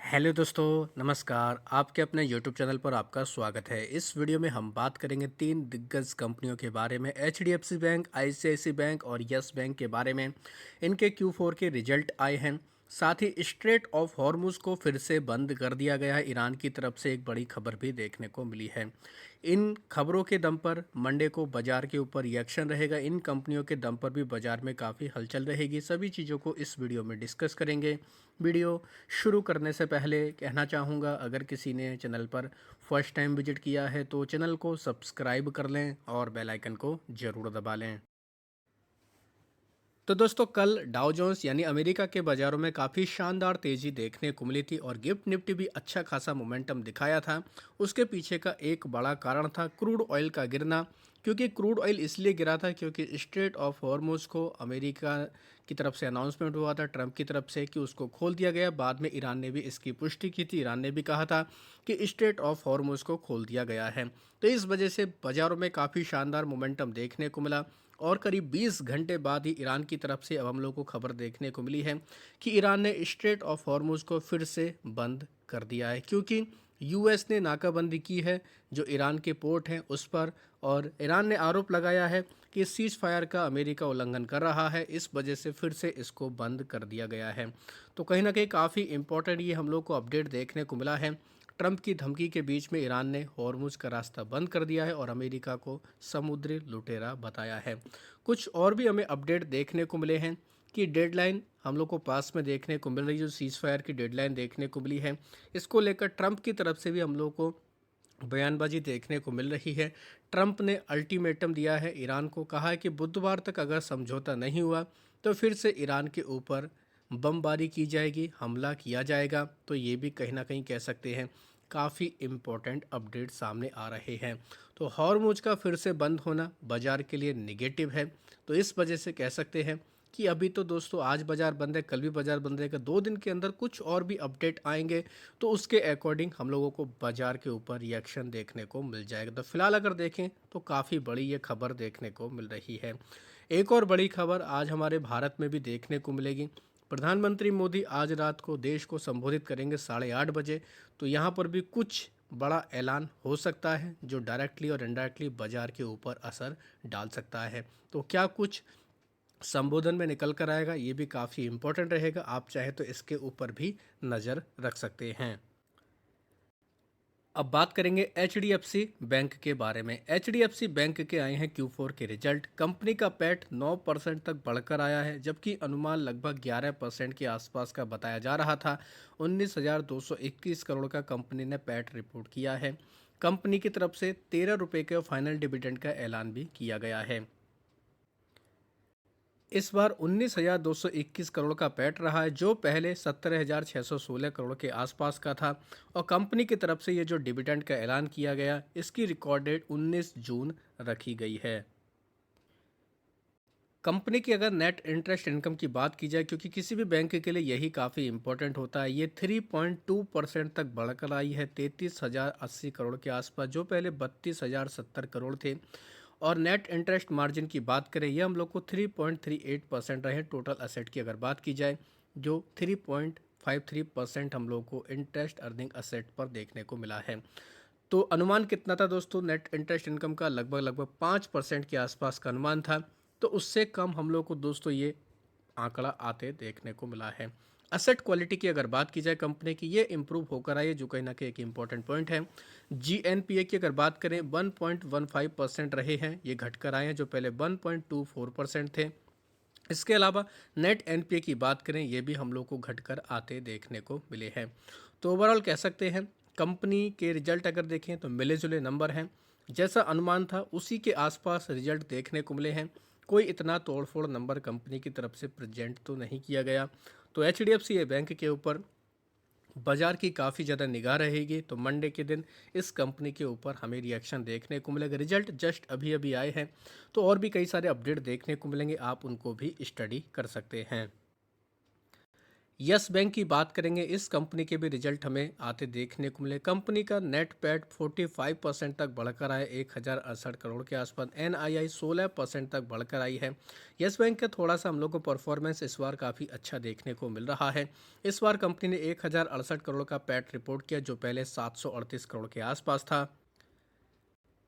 Hello दोस्तों, नमस्कार। आपके अपने यूट्यूब चैनल पर आपका स्वागत है। इस वीडियो में हम बात करेंगे तीन दिग्गज कंपनियों के बारे में, एचडीएफसी बैंक, आईसीआईसी बैंक और यस बैंक के बारे में। इनके Q4 के रिजल्ट आए हैं। साथ ही स्ट्रेट ऑफ हॉर्मुज को फिर से बंद कर दिया गया है। ईरान की तरफ से एक बड़ी खबर भी देखने को मिली है। इन खबरों के दम पर मंडे को बाजार के ऊपर रिएक्शन रहेगा। इन कंपनियों के दम पर भी बाजार में काफ़ी हलचल रहेगी। सभी चीज़ों को इस वीडियो में डिस्कस करेंगे। वीडियो शुरू करने से पहले कहना चाहूँगा, अगर किसी ने चैनल पर फर्स्ट टाइम विजिट किया है तो चैनल को सब्सक्राइब कर लें और बेल आइकन को ज़रूर दबा लें। तो दोस्तों, कल डाउ जोन्स यानी अमेरिका के बाज़ारों में काफ़ी शानदार तेज़ी देखने को मिली थी और गिफ्ट निफ्टी भी अच्छा खासा मोमेंटम दिखाया था। उसके पीछे का एक बड़ा कारण था क्रूड ऑयल का गिरना। क्योंकि क्रूड ऑयल इसलिए गिरा था क्योंकि स्ट्रेट ऑफ हॉर्मुज को अमेरिका की तरफ से अनाउंसमेंट हुआ था, ट्रंप की तरफ से, कि उसको खोल दिया गया। बाद में ईरान ने भी इसकी पुष्टि की थी। ईरान ने भी कहा था कि स्ट्रेट ऑफ हॉर्मुज को खोल दिया गया है। तो इस वजह से बाज़ारों में काफ़ी शानदार मोमेंटम देखने को मिला। और करीब 20 घंटे बाद ही ईरान की तरफ से अब हम लोग को खबर देखने को मिली है कि ईरान ने स्ट्रेट ऑफ हॉर्मुज को फिर से बंद कर दिया है। क्योंकि यूएस ने नाकाबंदी की है जो ईरान के पोर्ट हैं उस पर, और ईरान ने आरोप लगाया है कि सीज फायर का अमेरिका उल्लंघन कर रहा है। इस वजह से फिर से इसको बंद कर दिया गया है। तो कहीं ना कहीं काफ़ी इंपॉर्टेंट ये हम लोग को अपडेट देखने को मिला है। ट्रंप की धमकी के बीच में ईरान ने हॉर्मुज का रास्ता बंद कर दिया है और अमेरिका को समुद्री लुटेरा बताया है। कुछ और भी हमें अपडेट देखने को मिले हैं कि डेडलाइन हम लोग को पास में देखने को मिल रही है। जो सीज फायर की डेडलाइन देखने को मिली है, इसको लेकर ट्रंप की तरफ से भी हम लोग को बयानबाजी देखने को मिल रही है। ट्रंप ने अल्टीमेटम दिया है ईरान को, कहा है कि बुधवार तक अगर समझौता नहीं हुआ तो फिर से ईरान के ऊपर बमबारी की जाएगी, हमला किया जाएगा। तो ये भी कहीं ना कहीं कह सकते हैं काफ़ी इम्पोर्टेंट अपडेट सामने आ रहे हैं। तो हॉर्मुज का फिर से बंद होना बाजार के लिए निगेटिव है। तो इस वजह से कह सकते हैं कि अभी तो दोस्तों आज बाजार बंद है, कल भी बाजार बंद रहेगा। 2 दिन के अंदर कुछ और भी अपडेट आएंगे तो उसके अकॉर्डिंग हम लोगों को बाजार के ऊपर रिएक्शन देखने को मिल जाएगा। तो फिलहाल अगर देखें तो काफ़ी बड़ी ये खबर देखने को मिल रही है। एक और बड़ी खबर आज हमारे भारत में भी देखने को मिलेगी। प्रधानमंत्री मोदी आज रात को देश को संबोधित करेंगे 8:30 बजे। तो यहाँ पर भी कुछ बड़ा ऐलान हो सकता है जो डायरेक्टली और इनडायरेक्टली बाजार के ऊपर असर डाल सकता है। तो क्या कुछ संबोधन में निकल कर आएगा, ये भी काफ़ी इम्पोर्टेंट रहेगा। आप चाहे तो इसके ऊपर भी नज़र रख सकते हैं। अब बात करेंगे एचडीएफसी बैंक के बारे में। एचडीएफसी बैंक के आए हैं Q4 के रिजल्ट। कंपनी का पैट 9% तक बढ़कर आया है, जबकि अनुमान लगभग 11% के आसपास का बताया जा रहा था। 19,221 करोड़ का कंपनी ने पैट रिपोर्ट किया है। कंपनी की तरफ से 13 रुपये के फाइनल डिविडेंड का ऐलान भी किया गया है। इस बार 19,221 करोड़ का पैठ रहा है, जो पहले 17,616 करोड़ के आसपास का था। और कंपनी की तरफ से ये जो डिविडेंड का ऐलान किया गया, इसकी रिकॉर्ड डेट 19 जून रखी गई है। कंपनी की अगर नेट इंटरेस्ट इनकम की बात की जाए, क्योंकि किसी भी बैंक के लिए यही काफ़ी इंपॉर्टेंट होता है, ये 3.2% तक बढ़कर आई है 33,080 करोड़ के आसपास, जो पहले 32,070 करोड़ थे। और नेट इंटरेस्ट मार्जिन की बात करें, ये हम लोग को 3.38% रहे टोटल असेट की अगर बात की जाए, जो 3.53% हम लोग को इंटरेस्ट अर्निंग असेट पर देखने को मिला है। तो अनुमान कितना था दोस्तों नेट इंटरेस्ट इनकम का? लगभग लगभग 5% के आसपास का अनुमान था। तो उससे कम हम लोग को दोस्तों ये आंकड़ा आते देखने को मिला है। असेट क्वालिटी की अगर बात की जाए कंपनी की, ये इंप्रूव होकर आई है, जो कहीं ना कहीं एक इंपॉर्टेंट पॉइंट है। जीएनपीए की अगर बात करें 1.15% रहे हैं, ये घटकर आए हैं, जो पहले 1.24% थे। इसके अलावा नेट एनपीए की बात करें, ये भी हम लोग को घटकर आते देखने को मिले हैं। तो ओवरऑल कह सकते हैं कंपनी के रिजल्ट अगर देखें तो मिले जुले नंबर हैं। जैसा अनुमान था उसी के आसपास रिजल्ट देखने को मिले हैं। कोई इतना तोड़फोड़ नंबर कंपनी की तरफ से प्रेजेंट तो नहीं किया गया। तो एचडीएफसी बैंक के ऊपर बाजार की काफ़ी ज़्यादा निगाह रहेगी। तो मंडे के दिन इस कंपनी के ऊपर हमें रिएक्शन देखने को मिलेगा। रिजल्ट जस्ट अभी अभी आए हैं, तो और भी कई सारे अपडेट देखने को मिलेंगे, आप उनको भी स्टडी कर सकते हैं। यस बैंक की बात करेंगे, इस कंपनी के भी रिजल्ट हमें आते देखने को मिले। कंपनी का नेट पैट 45% तक बढ़कर आए 1068 करोड़ के आसपास। एनआईआई 16% तक बढ़कर आई है। यस बैंक का थोड़ा सा हम लोग को परफॉर्मेंस इस बार काफ़ी अच्छा देखने को मिल रहा है। इस बार कंपनी ने 1068 करोड़ का पैट रिपोर्ट किया, जो पहले 738 करोड़ के आसपास था।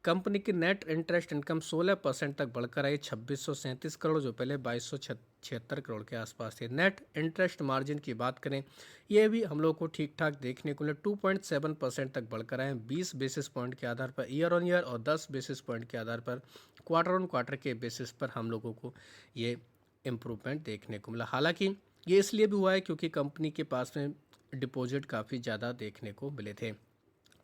कंपनी की नेट इंटरेस्ट इनकम 16% तक बढ़कर आई 2637 करोड़, जो पहले 2276 करोड़ के आसपास थे। नेट इंटरेस्ट मार्जिन की बात करें, ये भी हम लोग को ठीक ठाक देखने को मिले। 2.7% तक बढ़कर आए 20 बेसिस पॉइंट के आधार पर ईयर ऑन ईयर और 10 बेसिस पॉइंट के आधार पर क्वार्टर ऑन क्वार्टर के बेसिस पर हम लोगों को ये इम्प्रूवमेंट देखने को मिला। हालांकि ये इसलिए भी हुआ है क्योंकि कंपनी के पास में डिपॉजिट काफ़ी ज़्यादा देखने को मिले थे।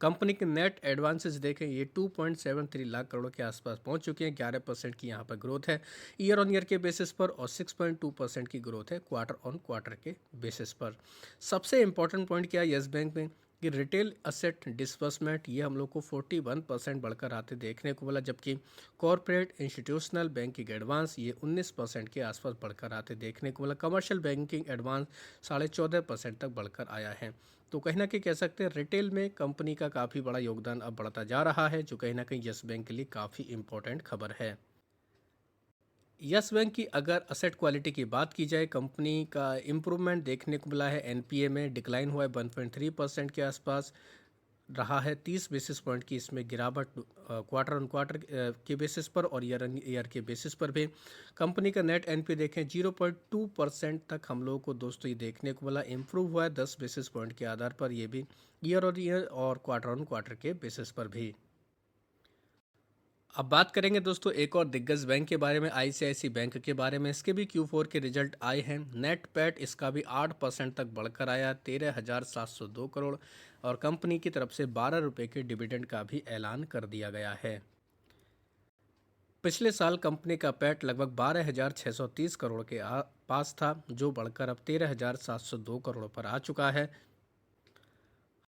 कंपनी के नेट एडवांसेस देखें, ये 2.73 लाख करोड़ के आसपास पहुंच चुके हैं। 11% की यहाँ पर ग्रोथ है ईयर ऑन ईयर के बेसिस पर और 6.2% की ग्रोथ है क्वार्टर ऑन क्वार्टर के बेसिस पर। सबसे इंपॉर्टेंट पॉइंट क्या है यस बैंक में कि रिटेल असेट डिसबर्समेंट ये हम लोग को 41% बढ़कर आते देखने को मिला, जबकि कॉरपोरेट इंस्टीट्यूशनल बैंकिंग एडवांस ये 19% के आसपास बढ़कर आते देखने को मिला। कमर्शियल बैंकिंग एडवांस 14.5% तक बढ़कर आया है। तो कहीं ना कहीं कह सकते हैं रिटेल में कंपनी का काफ़ी बड़ा योगदान अब बढ़ता जा रहा है, जो कहीं ना कहीं यस बैंक के लिए काफ़ी इम्पोर्टेंट खबर है। यस बैंक की अगर असेट क्वालिटी की बात की जाए, कंपनी का इम्प्रूवमेंट देखने को मिला है। एनपीए में डिक्लाइन हुआ है 1.3% के आसपास रहा है। 30 बेसिस पॉइंट की इसमें गिरावट क्वार्टर ऑन क्वार्टर के बेसिस पर और ईयर ऑन ईयर के बेसिस पर भी। कंपनी का नेट एनपी देखें 0.2% तक हम लोगों को दोस्तों ये देखने को मिला, इम्प्रूव हुआ है 10 बेसिस पॉइंट के आधार पर, ये भी ईयर ऑन ईयर और क्वार्टर ऑन क्वार्टर के बेसिस पर भी। अब बात करेंगे दोस्तों एक और दिग्गज बैंक के बारे में, आईसीआईसी बैंक के बारे में। इसके भी Q4 के रिजल्ट आए हैं। नेट पैट इसका भी 8% तक बढ़कर आया 13,702 करोड़ और कंपनी की तरफ से 12 रुपये के डिविडेंड का भी ऐलान कर दिया गया है। पिछले साल कंपनी का पैट लगभग 12,630 करोड़ के पास था, जो बढ़कर अब 13,702 करोड़ पर आ चुका है।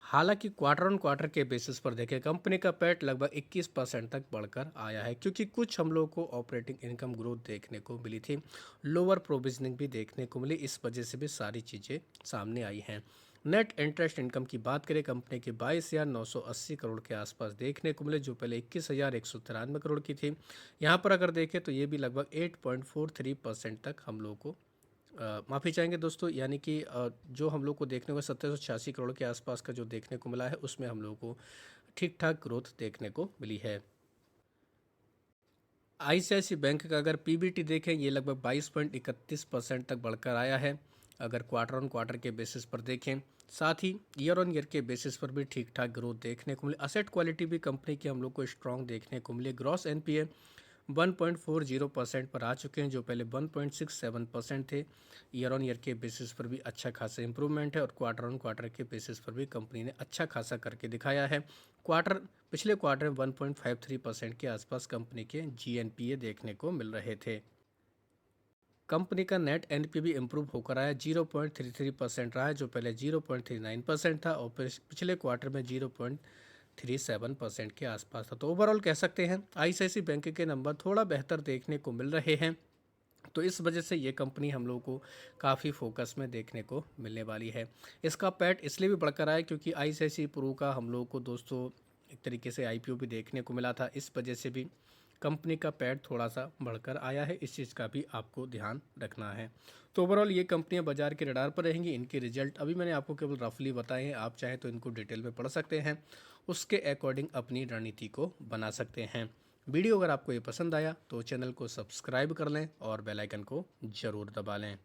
हालांकि क्वार्टर ऑन क्वार्टर के बेसिस पर देखें, कंपनी का पैट लगभग 21% तक बढ़कर आया है, क्योंकि कुछ हम लोग को ऑपरेटिंग इनकम ग्रोथ देखने को मिली थी, लोअर प्रोविजनिंग भी देखने को मिली, इस वजह से भी सारी चीज़ें सामने आई हैं। नेट इंटरेस्ट इनकम की बात करें, कंपनी की 22,980 करोड़ के आसपास देखने को मिले, जो पहले 21,193 करोड़ की थी। यहाँ पर अगर देखें तो ये भी लगभग 8.43% तक हम लोग को माफ़ी चाहेंगे दोस्तों, यानी कि जो हम लोग को देखने को 1786 करोड़ के आसपास का जो देखने को मिला है, उसमें हम लोगों को ठीक ठाक ग्रोथ देखने को मिली है। आईसीआईसी बैंक का अगर पीबीटी देखें, ये लगभग 22.31% तक बढ़कर आया है अगर क्वार्टर ऑन क्वार्टर के बेसिस पर देखें। साथ ही ईयर ऑन ईयर के बेसिस पर भी ठीक ठाक ग्रोथ देखने को मिली। असेट क्वालिटी भी कंपनी की हम लोग को स्ट्रॉन्ग देखने को मिली। ग्रॉस एनपीए 1.40% पर आ चुके हैं, जो पहले 1.67% थे। ईयर ऑन ईयर के बेसिस पर भी अच्छा खासा इंप्रूवमेंट है और क्वार्टर ऑन क्वार्टर के बेसिस पर भी कंपनी ने अच्छा खासा करके दिखाया है। पिछले क्वार्टर में 1.53% के आसपास कंपनी के जीएनपीए देखने को मिल रहे थे। कंपनी का नेट एनपी भी इम्प्रूव होकर आया 0.33% रहा है, जो पहले 0.39% था और पिछले क्वार्टर में 0.37% के आसपास था। तो ओवरऑल कह सकते हैं आईसीआईसी बैंक के नंबर थोड़ा बेहतर देखने को मिल रहे हैं, तो इस वजह से ये कंपनी हम लोगों को काफ़ी फोकस में देखने को मिलने वाली है। इसका पैट इसलिए भी बढ़कर आया क्योंकि आईसीआईसी प्रू का हम लोगों को दोस्तों एक तरीके से आईपीओ भी देखने को मिला था, इस वजह से भी कंपनी का पैट थोड़ा सा बढ़कर आया है। इस चीज़ का भी आपको ध्यान रखना है। तो ओवरऑल ये कंपनियां बाजार के रडार पर रहेंगी। इनके रिजल्ट अभी मैंने आपको केवल रफली बताए हैं, आप चाहें तो इनको डिटेल में पढ़ सकते हैं, उसके अकॉर्डिंग अपनी रणनीति को बना सकते हैं। वीडियो अगर आपको ये पसंद आया तो चैनल को सब्सक्राइब कर लें और बेल आइकन को ज़रूर दबा लें।